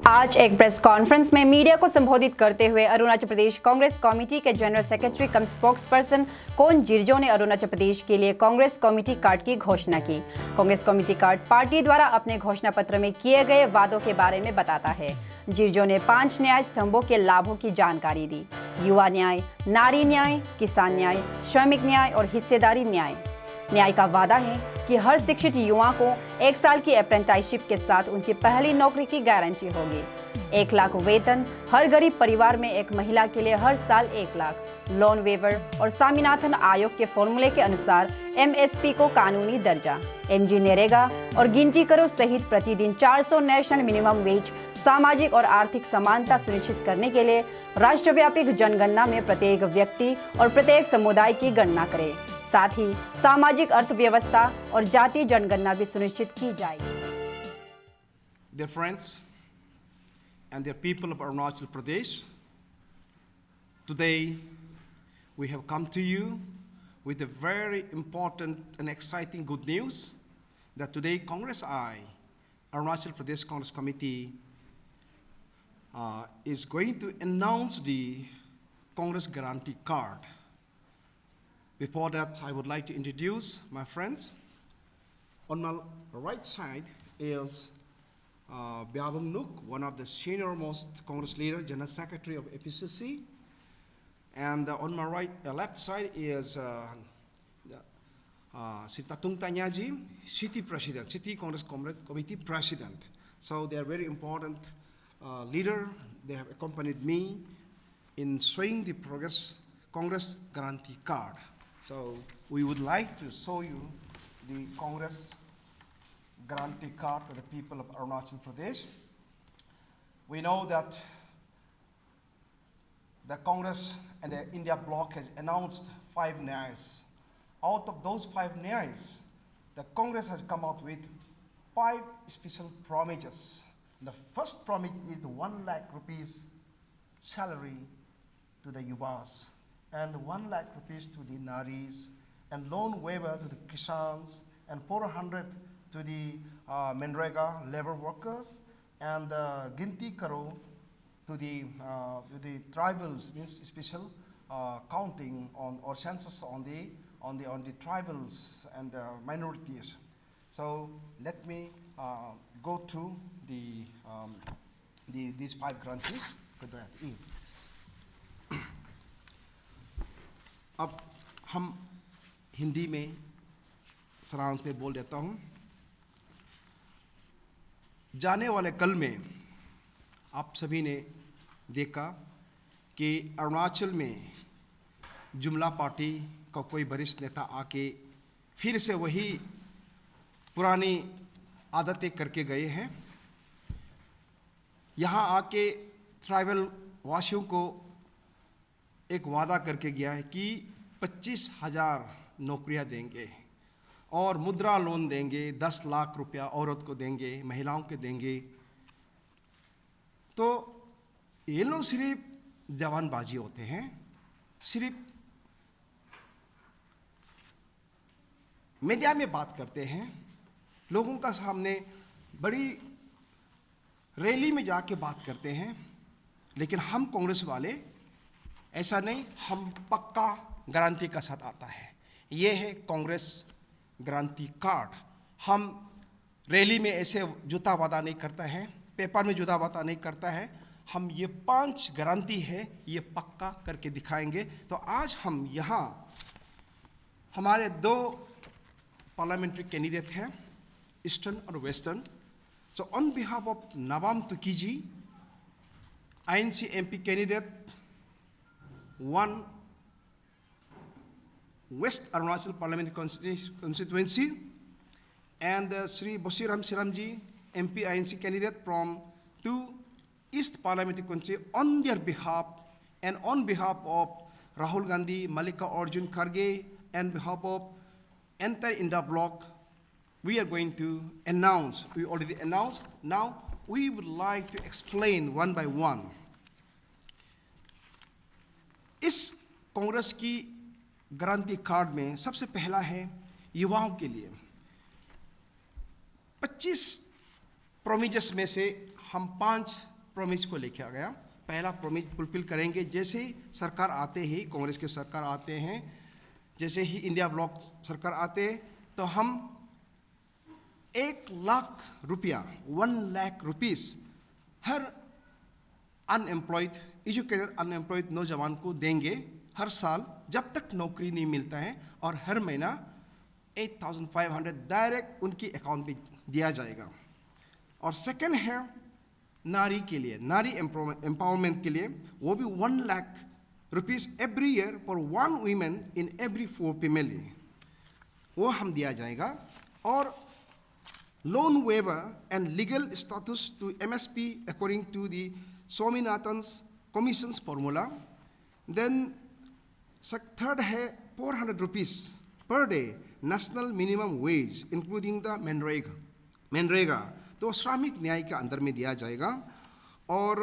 आज एक press conference में मीडिया को संबोधित करते हुए अरुणाचल प्रदेश कांग्रेस कमेटी के जनरल सेक्रेटरी कम स्पोक्स पर्सन कोन जिरजो ने अरुणाचल प्रदेश के लिए कांग्रेस कमेटी कार्ड की घोषणा की। कांग्रेस कमेटी कार्ड पार्टी द्वारा अपने घोषणा पत्र में किए गए वादों के बारे में बताता है। जिरजो ने 5 न्याय स्तंभों के लाभों की जानकारी दी। युवा न्याय, नारी न्याय, किसान न्याय, श्रमिक न्याय और हिस्सेदारी न्याय। न्याय का वादा है कि हर शिक्षित युवा को 1 साल की अप्रेंटिसशिप के साथ उनकी पहली नौकरी की गारंटी होगी। 1 लाख वेतन, हर गरीब परिवार में एक महिला के लिए हर साल 1 लाख, लोन वेवर और स्वामीनाथन आयोग के फॉर्मूले के अनुसार MSP को कानूनी दर्जा, MG नरेगा और गिनती करो सहित प्रतिदिन 400 नेशनल मिनिमम वेज, सामाजिक और आर्थिक समानता सुनिश्चित करने के लिए राष्ट्रव्यापी जनगणना में प्रत्येक व्यक्ति और प्रत्येक समुदाय की गणना करें। साथ ही सामाजिक अर्थव्यवस्था और जाति जनगणना भी सुनिश्चित की जाएगी। Dear friends and dear people of Arunachal Pradesh, today we have come to you with a very important and exciting good news that today Congress I, Arunachal Pradesh Congress Committee, is going to announce the Congress Guarantee Card. Before that, I would like to introduce my friends. On my right side is Byabung Nuk, one of the senior-most Congress leader, General Secretary of APCC. And on my left side is Tatung Tanyaji, City President, City Congress Committee President. So they are very important leader. They have accompanied me in showing the Congress Guarantee Card. So we would like to show you the Congress Guarantee Card to the people of Arunachal Pradesh. We know that the Congress and the India bloc has announced 5 Nyayas. Out of those 5 Nyayas, the Congress has come out with 5 special promises. The first promise is the 1 lakh rupees salary to the Yuvas, and 1 lakh rupees to the Naris, and loan waiver to the Kisans, and 400 to the Manrega labor workers, and Ginti Karo to the tribals, means special counting on or census on the tribals and minorities. So let me go to these 5 grantees. अब हम हिंदी में सारांश में बोल देता हूँ। जाने वाले कल में आप सभी ने देखा कि अरुणाचल में जुमला पार्टी का कोई वरिष्ठ नेता आके फिर से वही पुरानी आदतें करके गए हैं। यहाँ आके ट्राइबल वासियों को एक वादा करके गया है कि 25,000 नौकरियां देंगे और मुद्रा लोन देंगे, 10 लाख रुपया औरत को देंगे, महिलाओं को देंगे। तो ये लोग सिर्फ जवानबाजी होते हैं, सिर्फ मीडिया में बात करते हैं, लोगों का सामने बड़ी रैली में जाके बात करते हैं। लेकिन हम कांग्रेस वाले ऐसा नहीं, हम पक्का गारंटी का साथ आता है। ये है कांग्रेस गारंटी कार्ड। हम रैली में ऐसे झूठा वादा नहीं करता है, पेपर में झूठा वादा नहीं करता है। हम ये 5 गारंटी है, ये पक्का करके दिखाएंगे। तो आज हम यहाँ हमारे 2 पार्लियामेंट्री कैंडिडेट हैं, ईस्टर्न और western. So on behalf of नवाम Tukiji, INC MP candidate 1 West Arunachal Parliamentary Constituency, and Sri Bosiram Siramji, MP INC candidate from 2 East Parliamentary Constituency, on their behalf and on behalf of Rahul Gandhi, Malika Arjun Kharge, and behalf of entire India bloc, we are going to announce. We already announced. Now we would like to explain one by one. इस कांग्रेस की guarantee card में सबसे पहला है युवाओं के लिए 25 प्रोमिजेस में से हम 5 प्रॉमिस को लेकर गया। पहला प्रॉमिस फुलफिल करेंगे जैसे ही सरकार आते ही, कांग्रेस के सरकार आते हैं, जैसे ही इंडिया ब्लॉक सरकार आते हैं, तो हम 1 लाख रुपया 1 लाख रुपीस हर अनएम्प्लॉयड एजुकेटेड अनएम्प्लॉयड नौजवान को देंगे हर साल जब तक नौकरी नहीं मिलता है, और हर महीना 8,500 डायरेक्ट उनकी अकाउंट में दिया जाएगा। और सेकंड है नारी के लिए, नारी एम्पावरमेंट के लिए, वो भी 1 lakh rupees every year for 1 women in every 4 family, वो हम दिया जाएगा। और loan waiver and legal status to MSP according to the Swaminathan's commissions formula. Then third है 400 रुपीस पर day national minimum wage including the MNREGA, तो श्रमिक न्याय के अंदर में दिया जाएगा। और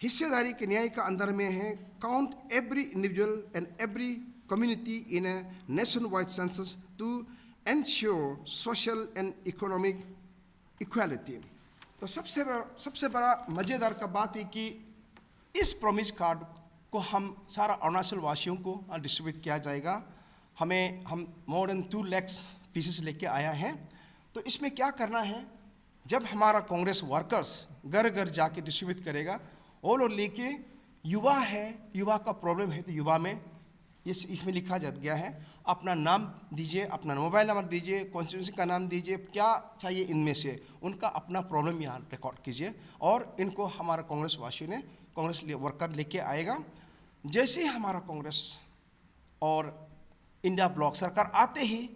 हिस्सेदारी के न्याय का अंदर में है count every individual and every community in a nation wide census to ensure social and economic equality. तो सबसे बड़ा मज़ेदार का बात है कि इस प्रॉमिस कार्ड को हम सारा अरुणाचल वासियों को डिस्ट्रीब्यूट किया जाएगा। हम मोर देन 2 लाख पीसेस लेके आया है। तो इसमें क्या करना है, जब हमारा कांग्रेस वर्कर्स घर घर जाके डिस्ट्रीब्यूट करेगा, वो लोग लेके युवा है, युवा का प्रॉब्लम है, तो युवा में इसमें लिखा जा गया है, अपना नाम दीजिए, अपना मोबाइल नंबर दीजिए, कॉन्स्टिट्यूंसी का नाम दीजिए, क्या चाहिए इनमें से, उनका अपना प्रॉब्लम यहाँ रिकॉर्ड कीजिए, और इनको हमारा कांग्रेस वासियों ने, कांग्रेस वर्कर लेके आएगा। जैसे ही हमारा कांग्रेस और इंडिया ब्लॉक सरकार आते ही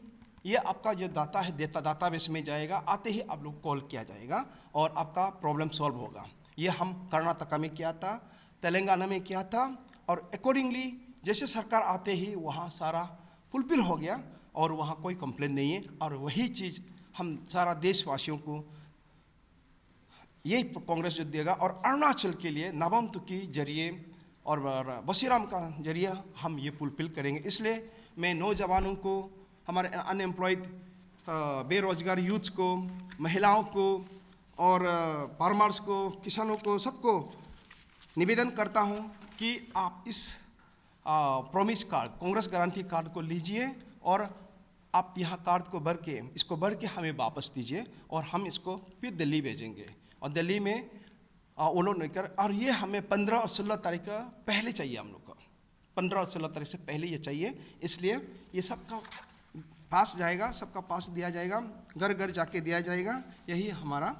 ये आपका जो डाटा है डाटाबेस में जाएगा, आते ही आप लोग कॉल किया जाएगा और आपका प्रॉब्लम सॉल्व होगा। ये हम कर्नाटका में किया था, तेलंगाना में किया था, और अकॉर्डिंगली जैसे सरकार आते ही वहाँ सारा फुलफिल हो गया और वहाँ कोई कंप्लेन नहीं है। और वही चीज़ हम सारा देशवासियों को यही कांग्रेस जो देगा, और अरुणाचल के लिए नवम के जरिए और बसीराम का जरिए हम ये फुलफिल करेंगे। इसलिए मैं नौजवानों को, हमारे अनएम्प्लॉयड बेरोजगार यूथ्स को, महिलाओं को और फार्मर्स को, किसानों को, सबको निवेदन करता हूँ कि आप इस promise card, Congress guarantee card को लीजिए और आप यहाँ कार्ड को इसको भर के हमें वापस दीजिए, और हम इसको फिर दिल्ली भेजेंगे। और दिल्ली में वो लोग नहीं कर, और ये हमें 15 और 16 तारीख का पहले चाहिए, हम लोग को 15 और 16 तारीख से पहले ये चाहिए। इसलिए ये सबका पास जाएगा, सबका पास दिया जाएगा, घर घर जाके दिया जाएगा। यही हमारा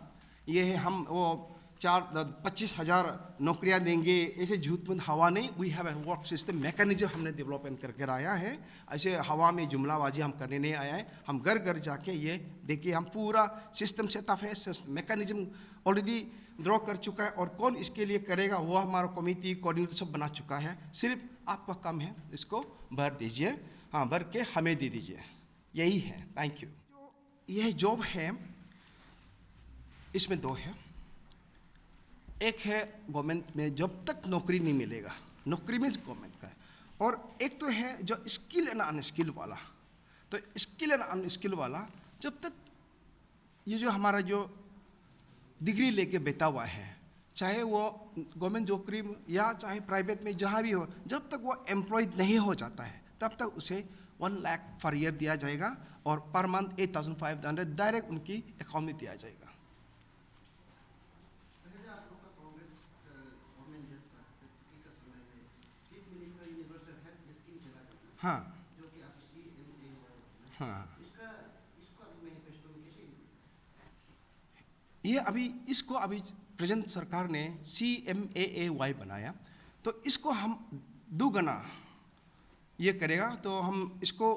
ये है। हम वो 25,000 नौकरियां देंगे, ऐसे झूठ में हवा नहीं। We have a work system mechanism हमने डेवलपमेंट करके आया है। ऐसे हवा में जुमलाबाजी हम करने नहीं आया है। हम घर घर जाके ये देखिए, हम पूरा सिस्टम सेटअप है, मैकेनिज्म ऑलरेडी ड्रॉ कर चुका है, और कौन इसके लिए करेगा वो हमारा कमेटी कोऑर्डिनेटर सब बना चुका है। सिर्फ आपका काम है इसको भर दीजिए, हाँ, भर के हमें दे दीजिए, यही है। Thank you. यह जॉब है, इसमें 2 है। एक है गवर्नमेंट में जब तक नौकरी नहीं मिलेगा, नौकरी में गवर्नमेंट का है, और एक तो है जो स्किल एंड अनस्किल वाला। तो स्किल एंड अनस्किल वाला, जब तक ये जो हमारा जो डिग्री लेके बैठा हुआ है, चाहे वो गवर्नमेंट नौकरी या चाहे प्राइवेट में जहाँ भी हो, जब तक वो एम्प्लॉयड नहीं हो जाता है तब तक उसे 1 लाख पर ईयर दिया जाएगा, और पर मंथ 8,500 डायरेक्ट उनकी अकाउंट में दिया जाएगा। हाँ हाँ, ये इसको अभी प्रेजेंट सरकार ने CMAAY बनाया, तो इसको हम 2 गुना ये करेगा। तो हम इसको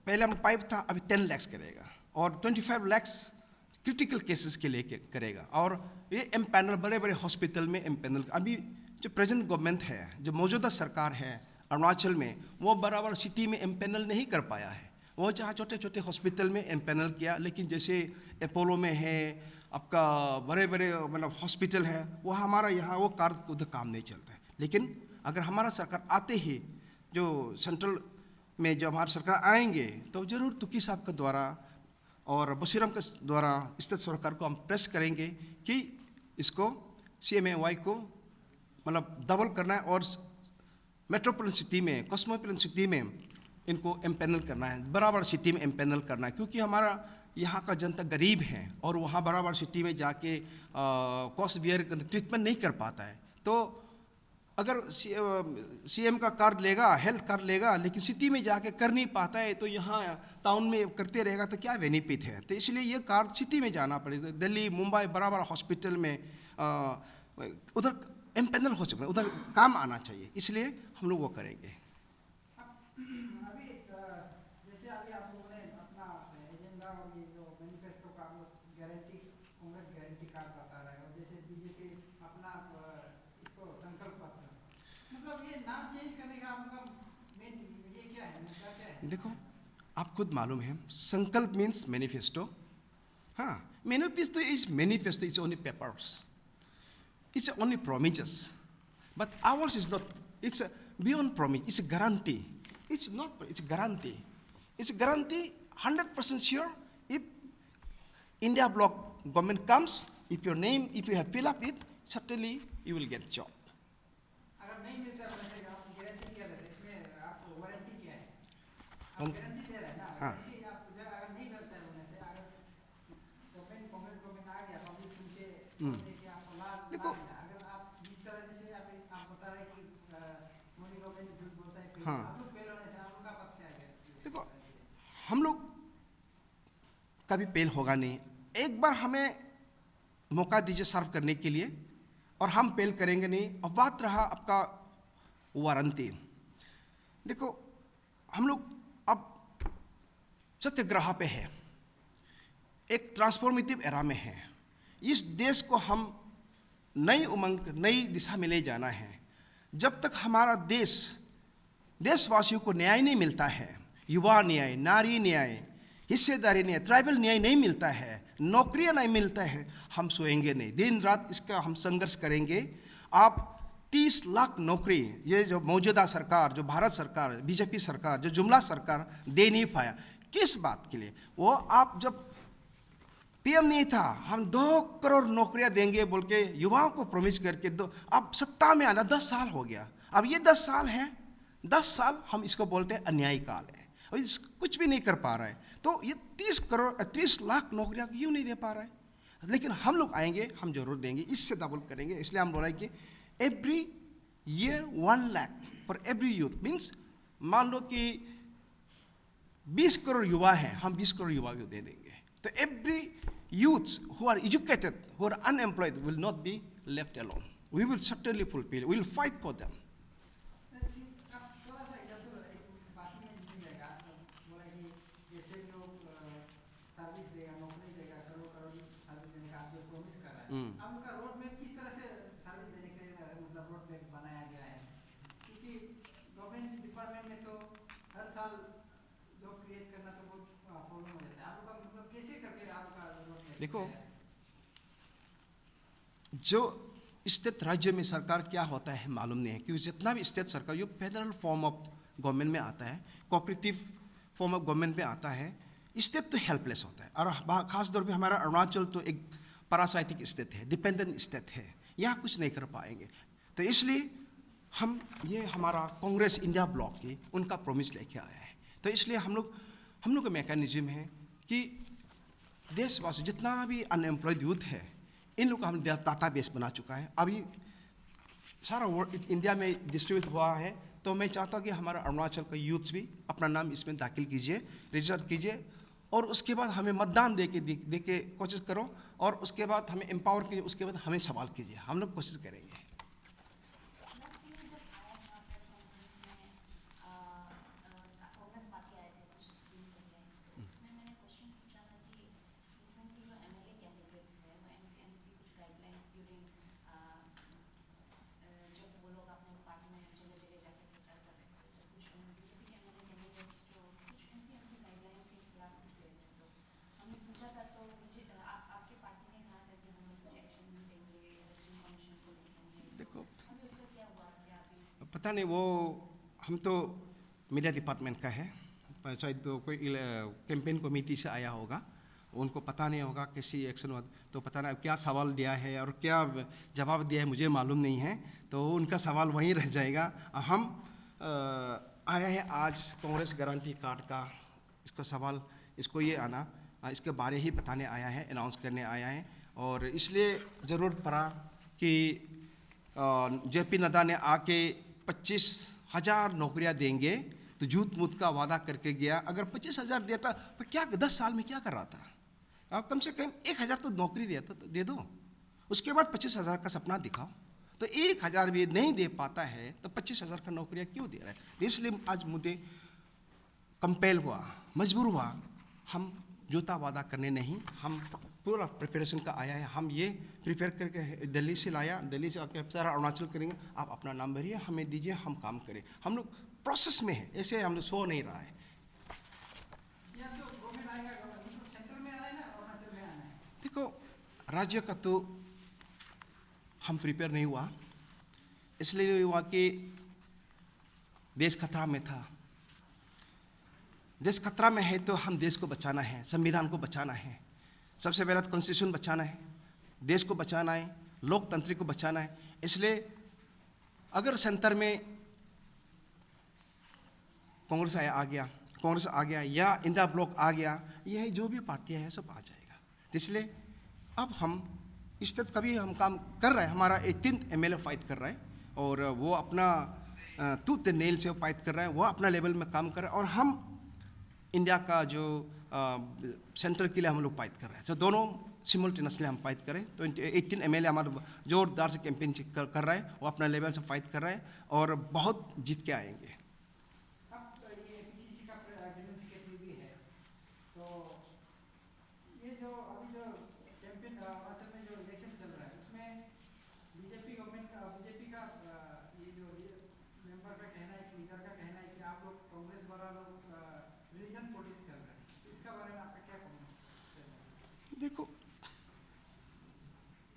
पहले हम 5 था, अभी 10 लाख करेगा, और 25 लाख क्रिटिकल केसेस के लिए करेगा। और ये एम्पैनल बड़े बड़े हॉस्पिटल में एम्पैनल, अभी जो प्रेजेंट गवर्नमेंट है, जो मौजूदा सरकार है अरुणाचल में, वो बराबर सिटी में एम्पैनल नहीं कर पाया है। वो जहाँ छोटे छोटे हॉस्पिटल में एम्पैनल किया, लेकिन जैसे अपोलो में है, आपका बड़े बड़े मतलब हॉस्पिटल है, वो हमारा यहाँ वो कार्ड उधर काम नहीं चलता है। लेकिन अगर हमारा सरकार आते ही, जो सेंट्रल में जो हमारा सरकार आएंगे, तो ज़रूर तुकी साहब के द्वारा और बशीरम के द्वारा स्टेट सरकार को हम प्रेस करेंगे कि इसको CMAY को मतलब डबल करना है और मेट्रोपोलिटन सिटी में, कॉस्मोपोलिटन सिटी में इनको एम्पैनल करना है, बराबर सिटी में एम्पैनल करना है, क्योंकि हमारा यहाँ का जनता गरीब है और वहाँ बराबर सिटी में जाके कॉस्ट बियर ट्रीटमेंट नहीं कर पाता है। तो अगर CM का कार्ड लेगा, हेल्थ कार्ड लेगा, लेकिन सिटी में जाके कर नहीं पाता है, तो यहाँ टाउन में करते रहेगा तो क्या बेनिफिट है। तो इसलिए ये कार्ड सिटी में जाना पड़ेगा। दिल्ली, मुंबई बराबर हॉस्पिटल में उधर एम्पैनल हो चुका है, उधर काम आना चाहिए, इसलिए हम लोग वो करेंगे। अभी जैसे अभी आप लोगों ने अपना एजेंडा और ये जो मैनिफेस्टो का गारंटी, कांग्रेस गारंटी कार्ड बता रहा है, और जैसे बीजेपी अपना इसको संकल्प पत्र, मतलब ये नाम चेंज करने का आपका मेन ये क्या है, मुद्दा क्या है? देखो, आप खुद मालूम है, संकल्प मीन्स मैनिफेस्टो। हाँ, manifesto is only papers, it's only promises, but ours is not. It's beyond promise. It's a guarantee. It's not. It's a guarantee. It's a guarantee. 100% sure. If India bloc government comes, if your name, if you have fill up it, certainly you will get job. अगर नहीं मिलता है तो आप guarantee क्या देते हैं? इसमें आप वारंटी क्या है? आप कौन- गारंटी दे रहे हैं ना? हाँ। गारंटी आप अगर नहीं मिलता है होने से, अगर कांग्रेस गवर्नमेंट आ गया, पब्लिक उनके कि आपको लाभ देखो- मिला, अगर आप जिस तरह जैसे आप बता रहे हैं कि मोदी गवर्नमेंट झूठ बोलता है, हाँ। आप लोग फेल होने से आप लोग का पास क्या है? देखो, हम लोग कभी फेल होगा नहीं। एक बार हमें मौका दीजिए सर्व करने के लिए और हम फेल करेंगे नहीं। और बात रहा आपका वारंटी, देखो हम लोग अब सत्याग्रह पे है, एक ट्रांसफॉर्मेटिव एरा में है। इस देश को हम नई उमंग, नई दिशा में ले जाना है। जब तक हमारा देशवासियों को न्याय नहीं मिलता है, युवा न्याय, नारी न्याय, हिस्सेदारी न्याय, ट्राइबल न्याय नहीं मिलता है, नौकरियां नहीं मिलता है, हम सोएंगे नहीं। दिन रात इसका हम संघर्ष करेंगे। आप 30 लाख नौकरी, ये जो मौजूदा सरकार, जो भारत सरकार, बीजेपी सरकार, जो जुमला सरकार दे नहीं पाया, किस बात के लिए? वो आप जब PM नहीं था, हम 2 करोड़ नौकरियां देंगे बोल के युवाओं को प्रॉमिस करके अब सत्ता में आना 10 साल हो गया। अब ये 10 साल हैं, 10 साल हम इसको बोलते हैं अन्यायी काल है, और कुछ भी नहीं कर पा रहा है। तो ये 30 लाख नौकरियां क्यों नहीं दे पा रहा है? लेकिन हम लोग आएंगे, हम जरूर देंगे, इससे डबल करेंगे। इसलिए हम बोल रहे हैं कि every year 1 lakh for every youth. Means मान लो कि 20 करोड़ युवा हैं, हम 20 करोड़ युवा को दे देंगे। तो every youths who are educated, who are unemployed will not be left alone. We will certainly fulfill, we will fight for them. आप थोड़ा सा इधर तो बात में निकल जाएगा, बोला कि जैसे लोग सर्विस देगा, नौकरी देगा, करोड़ सर्विस देने का आप जो प्रॉमिस कर रहा है, अब उनका रोड मैप किस तरह से सर्विस देने के लिए मतलब रोड मैप बनाया गया है? क्योंकि गवर्नमेंट डिपार्टमेंट में तो हर साल जॉब क्रिएट करना तो बहुत प्रॉब्लम हो जाता है। आप लोग का मतलब कैसे करके आपका रोड मैप? देखो, जो स्टेट राज्य में सरकार क्या होता है मालूम नहीं है, क्योंकि जितना भी स्टेट सरकार जो फेडरल फॉर्म ऑफ गवर्नमेंट में आता है, कोऑपरेटिव फॉर्म ऑफ गवर्नमेंट में आता है, स्टेट तो हेल्पलेस होता है। और खास तौर पे हमारा अरुणाचल तो एक पैरासाइटिक स्टेट है, डिपेंडेंट स्टेट है, यहाँ कुछ नहीं कर पाएंगे। तो इसलिए हम ये हमारा कांग्रेस इंडिया ब्लॉक की उनका प्रॉमिस लेके आया है। तो इसलिए हम लोग का मैकेनिज्म है कि देशवासी जितना भी अनएम्प्लॉयड यूथ है, इन लोग का हम डाटा बेस बना चुका है। अभी सारा वर्ल्ड इंडिया में डिस्ट्रीब्यूट हुआ है। तो मैं चाहता हूँ कि हमारा अरुणाचल का यूथ्स भी अपना नाम इसमें दाखिल कीजिए, रजिस्टर कीजिए, और उसके बाद हमें मतदान दे के कोशिश करो, और उसके बाद हमें एम्पावर कीजिए, उसके बाद हमें सवाल कीजिए, हम लोग कोशिश करेंगे। देखो, पता नहीं, वो हम तो मीडिया डिपार्टमेंट का है, शायद तो कोई कैंपेन कमेटी से आया होगा, उनको पता नहीं होगा किसी एक्शन हुआ तो पता नहीं क्या सवाल दिया है और क्या जवाब दिया है मुझे मालूम नहीं है, तो उनका सवाल वहीं रह जाएगा। हम आया है आज कांग्रेस गारंटी कार्ड का इसका सवाल, इसको ये आना इसके बारे ही बताने आया है, अनाउंस करने आया है। और इसलिए ज़रूरत पड़ा कि जेपी नड्डा ने आके 25,000 नौकरियां देंगे तो झूठ मूठ का वादा करके गया। अगर 25,000 देता तो क्या 10 साल में क्या कर रहा था? आप कम से कम 1,000 तो नौकरी देता तो दे दो, उसके बाद 25,000 का सपना दिखाओ। तो 1,000 भी नहीं दे पाता है तो 25,000 का नौकरियां क्यों दे रहा है? इसलिए आज मुझे कंपेल हुआ, मजबूर हुआ, हम झूठा वादा करने नहीं, हम पूरा प्रिपरेशन का आया है। हम ये प्रिपेयर करके दिल्ली से लाया, दिल्ली से आके सारा अरुणाचल करेंगे, आप अपना नाम भरिए, हमें दीजिए, हम काम करें। हम लोग प्रोसेस में है, ऐसे हम लोग सो नहीं रहा है। देखो राज्य का तो हम प्रिपेयर नहीं हुआ, इसलिए नहीं हुआ कि देश खतरा में था। देश खतरा में है तो हम देश को बचाना है, संविधान को बचाना है, सबसे पहले कॉन्स्टिट्यूशन बचाना है, देश को बचाना है, लोकतंत्र को बचाना है। इसलिए अगर सेंटर में कांग्रेस आ गया या इंडिया ब्लॉक आ गया, यह जो भी पार्टियां हैं सब आ जाएगा। इसलिए अब हम इस तक कभी हम काम कर रहे हैं, हमारा 18 MLA फाइट कर रहा है और वो अपना टूथ नेल से फाइट कर रहा है, वो अपना लेवल में काम कर रहा है और हम इंडिया का जो सेंटर के लिए हम लोग फाइट कर रहे हैं। तो दोनों सिमुलटेनियसली हम फाइट करें। तो 18 MLA हमारा जोरदार से कैंपेन कर रहा है, वो अपना लेवल से फाइट कर रहा है और बहुत जीत के आएंगे। देखो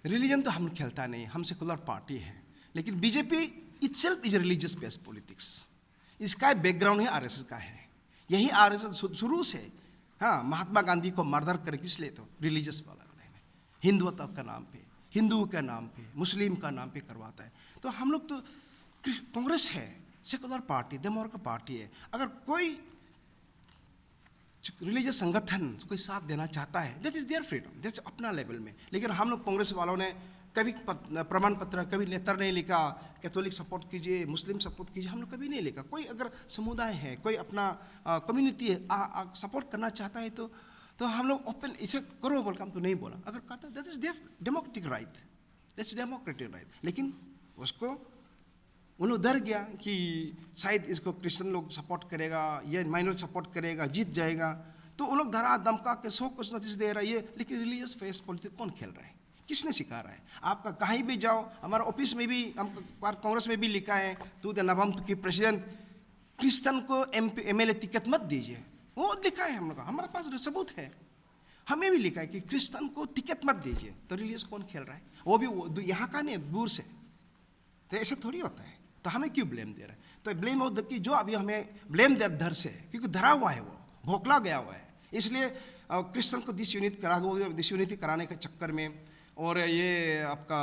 रिलीजन तो हम खेलता नहीं, हम सेकुलर पार्टी है, लेकिन BJP itself is religious based politics. इसका बैकग्राउंड ही आरएसएस का है, यही आरएसएस शुरू से महात्मा गांधी को मर्डर कर किस लिए? तो रिलीजियस वाला हिंदुत्व का नाम पे, हिंदू के नाम पे, मुस्लिम का नाम पे करवाता है। तो हम लोग तो कांग्रेस है, सेकुलर पार्टी, डेमोक्रेटिक पार्टी है। अगर कोई रिलीजियस संगठन कोई साथ देना चाहता है, that is their freedom, that's अपना लेवल में। लेकिन हम लोग कांग्रेस वालों ने कभी प्रमाण पत्र, कभी लेटर नहीं लिखा कैथोलिक सपोर्ट कीजिए, मुस्लिम सपोर्ट कीजिए, हम लोग कभी नहीं लिखा। कोई अगर समुदाय है, कोई अपना कम्युनिटी है सपोर्ट करना चाहता है तो हम लोग ओपन इसे करो बोल के हम तो नहीं बोला। अगर कहता that is their democratic right, that's democratic right. लेकिन उसको उन लोग डर गया कि शायद इसको क्रिश्चियन लोग सपोर्ट करेगा या माइनॉरिटी सपोर्ट करेगा, जीत जाएगा, तो उन लोग धरा धमका के 100 कुछ नोटिस दे रहा है ये। लेकिन रिलीजियस फेस पॉलिटिक्स कौन खेल रहा है? किसने सिखा रहा है? आपका कहीं भी जाओ, हमारा ऑफिस में भी, हम कांग्रेस में भी लिखा है टू द नवंबर की प्रेसिडेंट, क्रिश्चियन को MLA टिकट मत दीजिए, वो लिखा है हम लोग, हमारे पास सबूत है। हमें भी लिखा है कि क्रिश्चियन को टिकट मत दीजिए। तो रिलीजियस कौन खेल रहा है? वो भी यहाँ का नहीं, दूर से। तो ऐसा थोड़ी होता है, तो हमें क्यों ब्लेम दे रहा है? तो ब्लेम हो कि जो अभी हमें ब्लेम दे डर से, क्योंकि धरा हुआ है, वो भोकला गया हुआ है। इसलिए क्रिश्चियन को डिसयूनिटी कराने के चक्कर में और ये आपका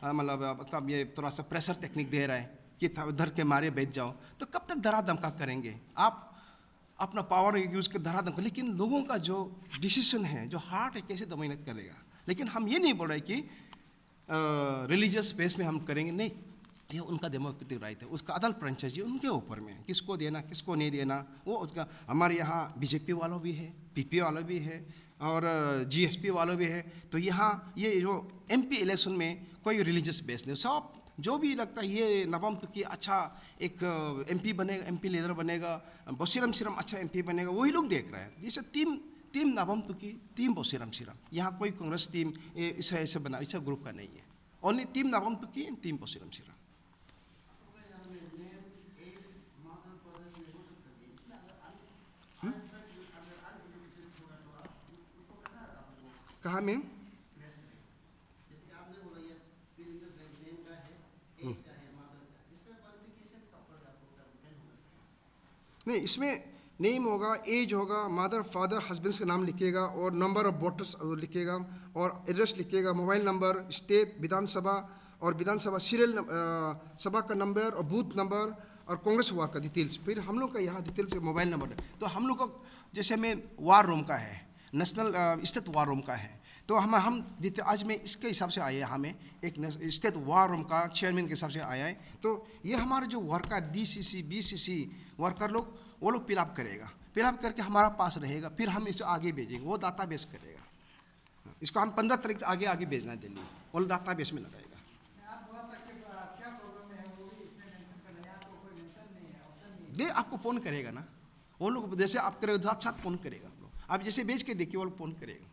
मतलब आपका ये थोड़ा सा प्रेशर टेक्निक दे रहा है कि धर के मारे बैठ जाओ। तो कब तक धरा धमका करेंगे? आप अपना पावर यूज कर धरा धमका, लेकिन लोगों का जो डिसीजन है, जो हार्ट है, कैसे डोमिनेट करेगा? लेकिन हम ये नहीं बोल रहे कि रिलीजियस बेस में हम करेंगे, नहीं, ये उनका डेमोक्रेटिक राइट है, उसका अदल फ्रेंचाइजी उनके ऊपर में, किसको देना किसको नहीं देना वो उसका। हमारे यहाँ बीजेपी वालों भी है, PP वालों भी है और GSP वालों भी है। तो यहाँ ये जो MP इलेक्शन में कोई रिलीजियस बेस नहीं, सब जो भी लगता है ये नवंबर की अच्छा एक MP बनेगा, MP लीडर बनेगा, बोसीराम सीरम अच्छा MP बनेगा, वही लोग देख रहे हैं। जैसे टीम नवंबर की, टीम बोसीराम सीरम, यहाँ कोई कांग्रेस टीम ऐसे बना, ऐसा ग्रुप का नहीं है, ओनली टीम नवंबर की, टीम बोसीराम सीरम। कहाँ में? नहीं, इसमें नेम होगा, एज होगा, मदर फादर हस्बैंड्स का नाम लिखिएगा और नंबर ऑफ वोटर्स लिखिएगा और एड्रेस लिखिएगा, मोबाइल नंबर, स्टेट, विधानसभा और विधानसभा सीरियल सभा का नंबर और बूथ नंबर और कांग्रेस वार का डिटेल्स। फिर हम लोग का यहाँ डिटेल्स मोबाइल नंबर है। तो हम लोग का जैसे में वार रूम का है, नेशनल स्टेट वार रूम का है, तो हम आज में इसके हिसाब से आए हैं, हमें एक स्टेट वार रूम का चेयरमैन के हिसाब से आया है। तो ये हमारे जो वर्कर DCC BCC वर्कर लोग वो लोग फिलअप करेगा, फिलअप करके हमारा पास रहेगा, फिर हम इसे आगे भेजेंगे, वो डाटा बेस करेगा। इसको हम 15 तारीख से आगे भेजना है दिल्ली, वो डाटा बेस में लगाएगा। ये आपको फोन करेगा ना, वो लोग जैसे आप करेगा साथ फोन करेगा, आप जैसे भेज के देखिए वो लोग फोन करेगा।